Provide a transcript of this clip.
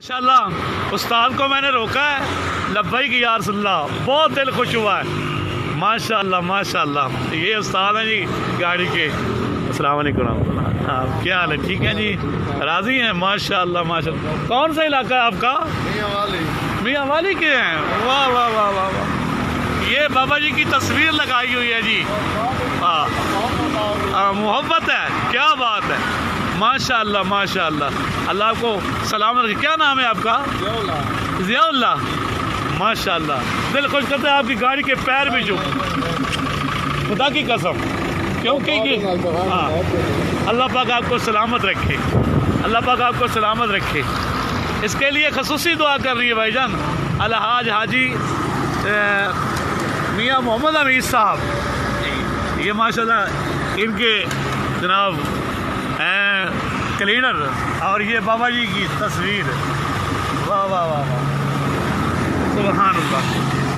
माशाल्लाह उस्ताद को मैंने रोका है, लब्बैक या रसूलल्लाह, बहुत दिल खुश हुआ है। माशाल्लाह माशाल्लाह, ये उस्ताद हैं जी गाड़ी के। अस्सलाम वालेकुम रहमतुल्लाह। हाँ, क्या हाल है? ठीक है जी, राज़ी हैं? माशाल्लाह माशाल्लाह। कौन सा इलाका है आपका? मियाँ वाली के हैं। वाह वाह वाह वाह वाह। ये बाबा जी की तस्वीर लगाई हुई है जी। हाँ, मोहब्बत है, क्या बात है। माशाल्लाह माशाल्लाह, अल्लाह आपको सलामत रखे। क्या नाम है आपका? ज़ियाउल्लाह। माशाल्लाह, दिल खुश करते हैं आपकी गाड़ी के पैर भी जो, खुदा की कसम, क्योंकि ये हाँ, अल्लाह पाक आपको सलामत रखे, अल्लाह पाक आपको सलामत रखे। इसके लिए खसूसी दुआ कर रही है भाईजान अलहाज हाजी मियाँ मोहम्मद अमीर साहब। ये माशाल्लाह इनके जनाब क्लीनर, और ये बाबा जी की तस्वीर। वाह वाह वाह वाह, सुभान अल्लाह।